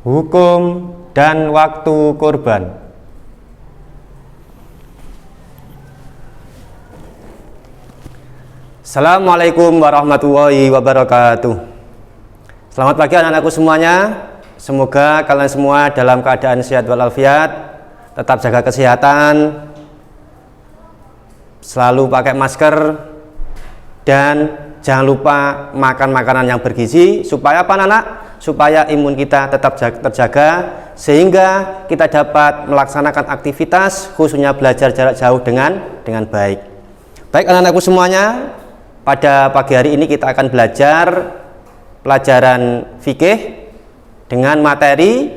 Hukum dan waktu kurban. Assalamualaikum warahmatullahi wabarakatuh. Selamat pagi anak-anakku semuanya. Semoga kalian semua dalam keadaan sehat walafiat, tetap jaga kesehatan, selalu pakai masker, dan jangan lupa makan makanan yang bergizi. Supaya apa anak-anak? Supaya imun kita tetap terjaga, sehingga kita dapat melaksanakan aktivitas, khususnya belajar jarak jauh dengan baik. Baik anak-anakku semuanya, pada pagi hari ini kita akan belajar pelajaran fikih dengan materi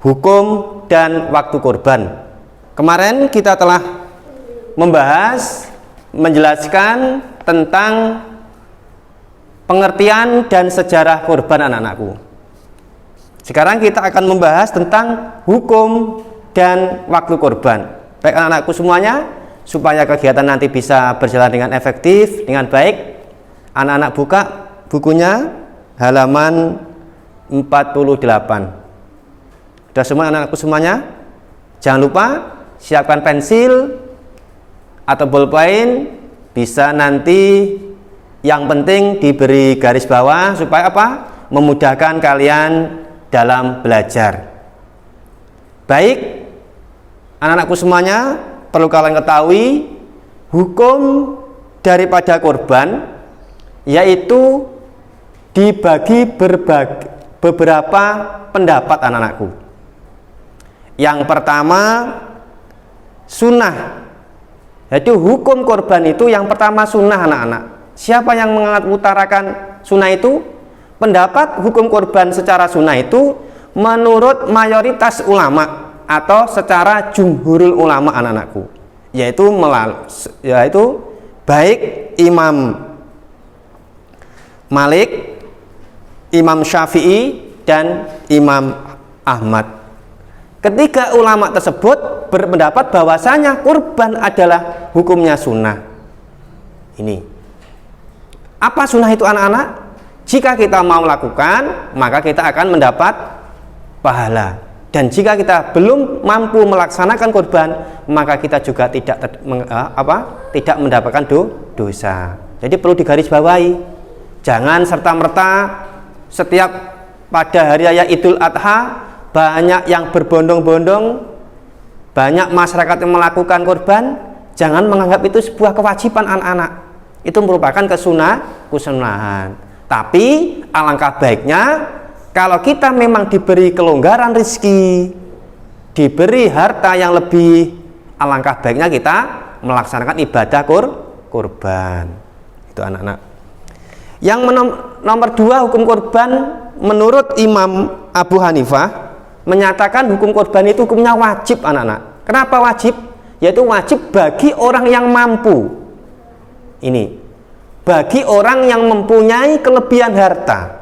hukum dan waktu kurban. Kemarin kita telah membahas, menjelaskan tentang pengertian dan sejarah kurban anak-anakku. Sekarang kita akan membahas tentang hukum dan waktu kurban. Baik anak-anakku semuanya, supaya kegiatan nanti bisa berjalan dengan efektif, dengan baik, anak-anak buka bukunya halaman 48. Sudah semua anak-anakku semuanya? Jangan lupa siapkan pensil atau bolpen, bisa nanti yang penting diberi garis bawah supaya apa? Memudahkan kalian dalam belajar. Baik, anak-anakku semuanya, perlu kalian ketahui hukum daripada kurban yaitu dibagi beberapa pendapat anak-anakku. Yang pertama, sunnah. Jadi hukum kurban itu yang pertama sunnah anak-anak. Siapa yang mengutarakan sunnah itu? Pendapat hukum kurban secara sunnah itu menurut mayoritas ulama atau secara jumhurul ulama anak-anakku, yaitu baik Imam Malik, Imam Syafi'i, dan Imam Ahmad. Ketiga ulama tersebut berpendapat bahwasanya kurban adalah hukumnya sunnah. Ini apa sunnah itu anak-anak? Jika kita mau lakukan, maka kita akan mendapat pahala. Dan jika kita belum mampu melaksanakan kurban, maka kita juga tidak mendapatkan dosa. Jadi perlu digarisbawahi. Jangan serta-merta setiap pada hari raya Idul Adha banyak yang berbondong-bondong, banyak masyarakat yang melakukan kurban. Jangan menganggap itu sebuah kewajiban anak-anak. Itu merupakan kesunahan. Tapi alangkah baiknya kalau kita memang diberi kelonggaran rezeki, diberi harta yang lebih, alangkah baiknya kita melaksanakan ibadah kurban. Itu anak-anak. Yang nomor dua, hukum kurban menurut Imam Abu Hanifah menyatakan hukum kurban itu hukumnya wajib anak-anak. Kenapa wajib? Yaitu wajib bagi orang yang mampu. Ini bagi orang yang mempunyai kelebihan harta.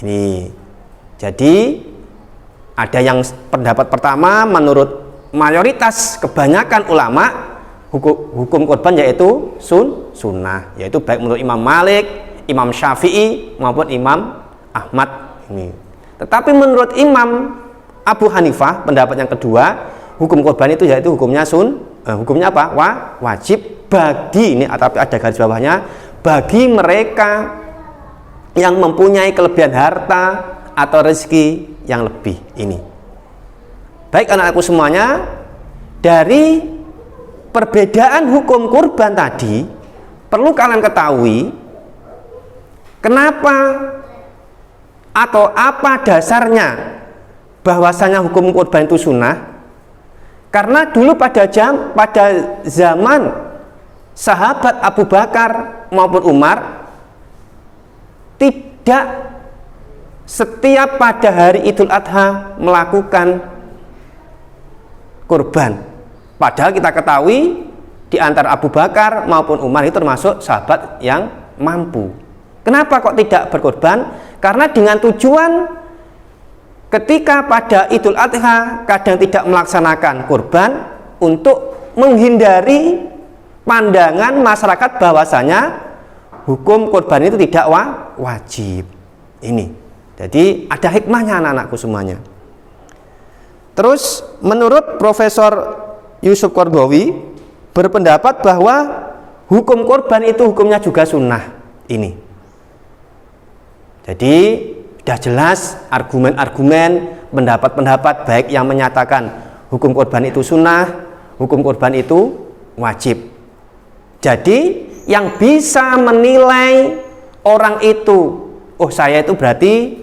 Ini jadi ada yang pendapat pertama menurut mayoritas kebanyakan ulama hukum kurban yaitu sunnah, yaitu baik menurut Imam Malik, Imam Syafi'i maupun Imam Ahmad ini. Tetapi menurut Imam Abu Hanifah pendapat yang kedua, hukum kurban itu yaitu hukumnya hukumnya apa? Wajib bagi, ini tapi ada garis bawahnya, bagi mereka yang mempunyai kelebihan harta atau rezeki yang lebih ini. Baik anak-anakku semuanya, dari perbedaan hukum kurban tadi perlu kalian ketahui kenapa atau apa dasarnya bahwasanya hukum kurban itu sunnah. Karena dulu pada zaman sahabat Abu Bakar maupun Umar, tidak setiap pada hari Idul Adha melakukan kurban. Padahal kita ketahui di antara Abu Bakar maupun Umar itu termasuk sahabat yang mampu. Kenapa kok tidak berkorban? Karena dengan tujuan ketika pada Idul Adha kadang tidak melaksanakan kurban untuk menghindari pandangan masyarakat bahwasanya hukum kurban itu tidak wajib. Ini Jadi ada hikmahnya anak-anakku semuanya. Terus menurut Profesor Yusuf Qaradawi berpendapat bahwa hukum kurban itu hukumnya juga sunnah ini. Jadi sudah jelas argumen-argumen, pendapat-pendapat baik yang menyatakan hukum kurban itu sunnah, hukum kurban itu wajib. Jadi yang bisa menilai orang itu, oh saya itu berarti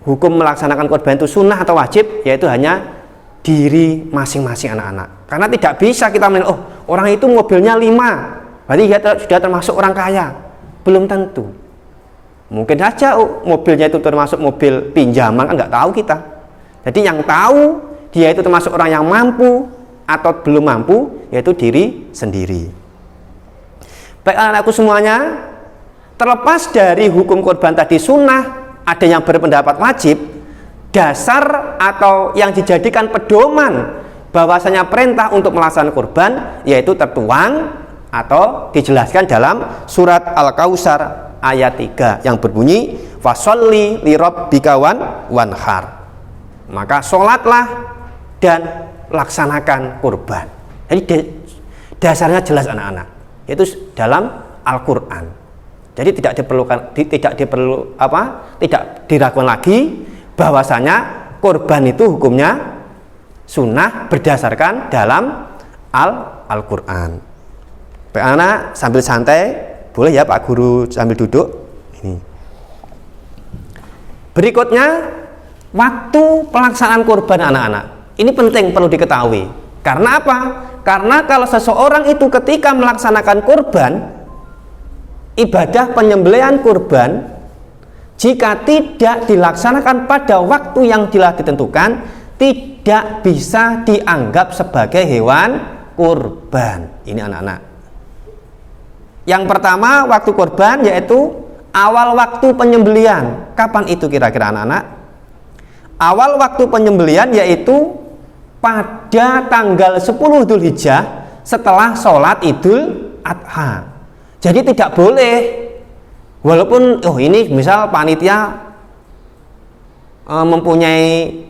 hukum melaksanakan kurban itu sunnah atau wajib, yaitu hanya diri masing-masing anak-anak. Karena tidak bisa kita menilai, oh orang itu mobilnya 5, berarti dia sudah termasuk orang kaya. Belum tentu. Mungkin saja mobilnya itu termasuk mobil pinjaman, kan nggak tahu kita. Jadi yang tahu dia itu termasuk orang yang mampu atau belum mampu, yaitu diri sendiri. Baik anak-anakku semuanya, terlepas dari hukum kurban tadi sunnah, ada yang berpendapat wajib, dasar atau yang dijadikan pedoman bahwasanya perintah untuk melaksanakan kurban yaitu tertuang atau dijelaskan dalam surat Al-Kautsar ayat 3 yang berbunyi fasholli li rabbika wanhar. Maka sholatlah dan laksanakan kurban. Jadi dasarnya jelas anak-anak, yaitu dalam Al-Qur'an. Jadi tidak diragukan lagi bahwasanya kurban itu hukumnya sunnah berdasarkan dalam Al-Qur'an. Pak anak sambil santai, boleh ya Pak Guru sambil duduk. Ini. Berikutnya waktu pelaksanaan kurban anak-anak. Ini penting perlu diketahui. Karena apa? Karena kalau seseorang itu ketika melaksanakan kurban, ibadah penyembelihan kurban, jika tidak dilaksanakan pada waktu yang telah ditentukan, tidak bisa dianggap sebagai hewan kurban. Ini anak-anak. Yang pertama waktu kurban yaitu awal waktu penyembelihan. Kapan itu kira-kira anak-anak? Awal waktu penyembelihan yaitu pada tanggal 10 Dzulhijjah setelah sholat Idul Adha. Jadi tidak boleh, walaupun ini misal panitia mempunyai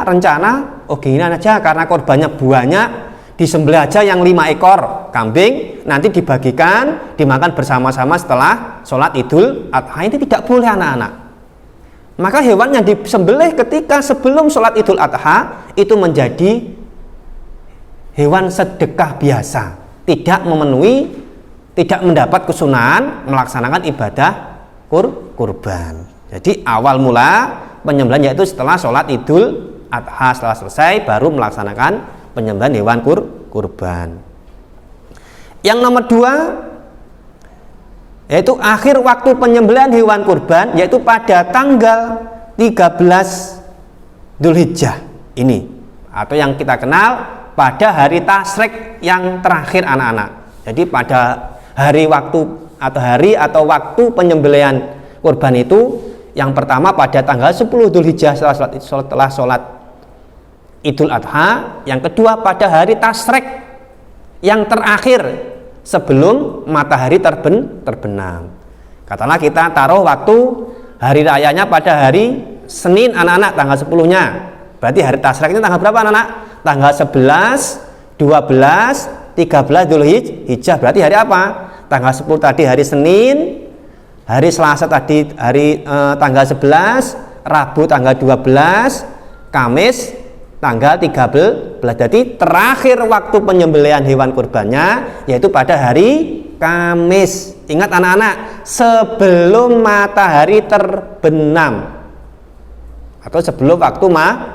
rencana, gini aja karena korbannya banyak, disembelih aja yang 5 ekor kambing, nanti dibagikan, dimakan bersama-sama setelah sholat Idul Adha. Ini tidak boleh anak-anak. Maka hewan yang disembelih ketika sebelum sholat Idul Adha itu menjadi hewan sedekah biasa, tidak mendapat kesunahan melaksanakan ibadah kurban. Jadi awal mula penyembelihan yaitu setelah sholat Idul Adha, setelah selesai baru melaksanakan penyembelihan hewan kurban. Yang nomor 2 yaitu akhir waktu penyembelihan hewan kurban yaitu pada tanggal 13 Dzulhijjah ini, atau yang kita kenal pada hari tasyrik yang terakhir anak-anak. Jadi pada hari atau waktu penyembelihan kurban itu yang pertama pada tanggal 10 Dzulhijjah setelah sholat Idul Adha, yang kedua pada hari tasyrik yang terakhir sebelum matahari terbenam. Katakanlah kita taruh waktu hari rayanya pada hari Senin anak-anak tanggal 10-nya. Berarti hari tasyrik ini tanggal berapa anak-anak? Tanggal 11, 12, 13 Dzulhijjah. Berarti hari apa? Tanggal 10 tadi hari Senin, hari Selasa tadi hari tanggal 11, Rabu tanggal 12, Kamis tanggal 13. Jadi terakhir waktu penyembelihan hewan kurbannya yaitu pada hari Kamis. Ingat anak-anak, sebelum matahari terbenam atau sebelum waktu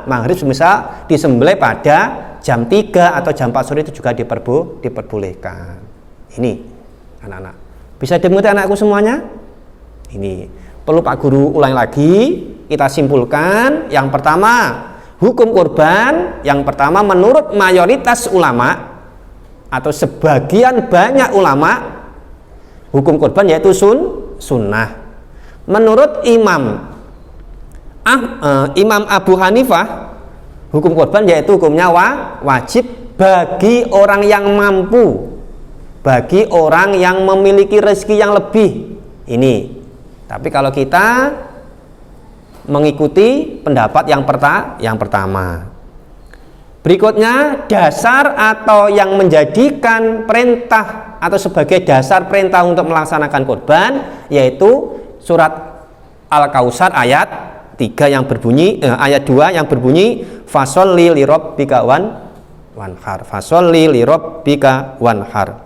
maghrib, misal disembelih pada jam 3 atau jam 4 sore itu juga diperbolehkan. Ini anak-anak. Bisa dimengerti anakku semuanya? Ini perlu Pak Guru ulang lagi. Kita simpulkan. Yang pertama, hukum kurban yang pertama menurut mayoritas ulama atau sebagian banyak ulama, hukum kurban yaitu sunnah. Menurut Imam Abu Hanifah, hukum kurban yaitu hukumnya wajib bagi orang yang mampu, bagi orang yang memiliki rezeki yang lebih. Ini. Tapi kalau kita mengikuti pendapat yang pertama. Berikutnya, dasar atau yang menjadikan perintah atau sebagai dasar perintah untuk melaksanakan kurban, yaitu surat Al-Kautsar ayat 3 yang berbunyi ayat 2 yang berbunyi fasholli lirabbika wanhar. Fasholli lirabbika wanhar.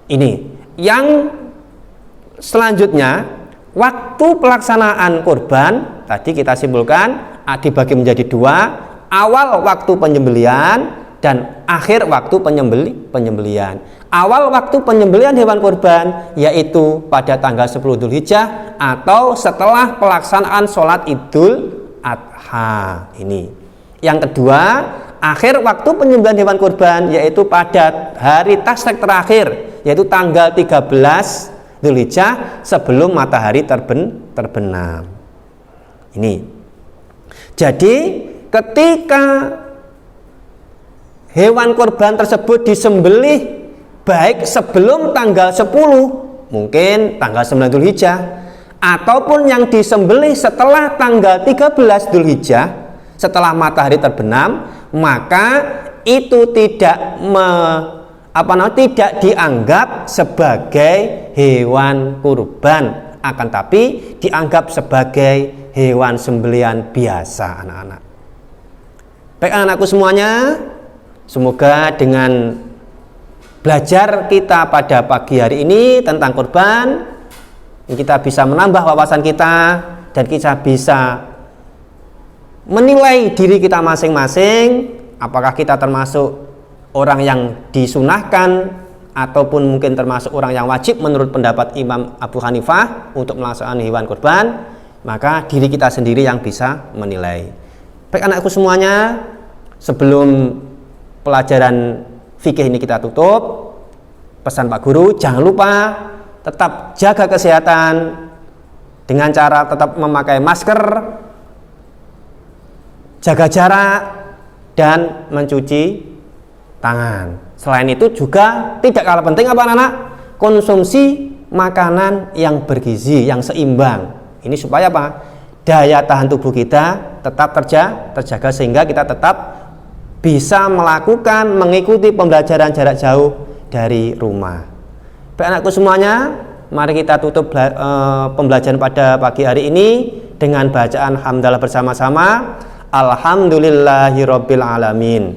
Ini yang selanjutnya, waktu pelaksanaan kurban tadi kita simpulkan dibagi menjadi 2, awal waktu penyembelihan dan akhir waktu penyembelihan. Awal waktu penyembelihan hewan kurban yaitu pada tanggal 10 Dzulhijjah atau setelah pelaksanaan sholat Idul Adha. Ini. Yang kedua, akhir waktu penyembelihan hewan kurban yaitu pada hari tasyrik terakhir, yaitu tanggal 13 Dzulhijjah sebelum matahari terbenam. Ini. Jadi ketika hewan kurban tersebut disembelih baik sebelum tanggal 10, mungkin tanggal 9 Dzulhijjah, ataupun yang disembelih setelah tanggal 13 Dzulhijjah, setelah matahari terbenam, maka itu tidak dianggap sebagai hewan kurban, akan tapi dianggap sebagai hewan sembelihan biasa, anak-anak. Baik anak-anakku semuanya, semoga dengan belajar kita pada pagi hari ini tentang kurban, kita bisa menambah wawasan kita dan kita bisa menilai diri kita masing-masing, apakah kita termasuk orang yang disunahkan ataupun mungkin termasuk orang yang wajib menurut pendapat Imam Abu Hanifah untuk melaksanakan hewan kurban. Maka diri kita sendiri yang bisa menilai. Baik anakku semuanya, sebelum pelajaran fikih ini kita tutup, pesan Pak Guru, jangan lupa tetap jaga kesehatan dengan cara tetap memakai masker, jaga jarak, dan mencuci tangan. Selain itu juga tidak kalah penting apa anak-anak? Konsumsi makanan yang bergizi, yang seimbang. Ini supaya apa? Daya tahan tubuh kita tetap terjaga sehingga kita tetap bisa mengikuti pembelajaran jarak jauh dari rumah. Baik anakku semuanya, mari kita tutup pembelajaran pada pagi hari ini dengan bacaan hamdalah bersama-sama. Alhamdulillahirabbil alamin.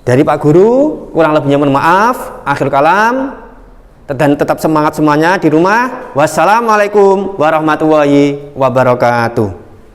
Dari Pak Guru, kurang lebihnya mohon maaf. Akhir kalam. Dan tetap semangat semuanya di rumah. Wassalamualaikum warahmatullahi wabarakatuh.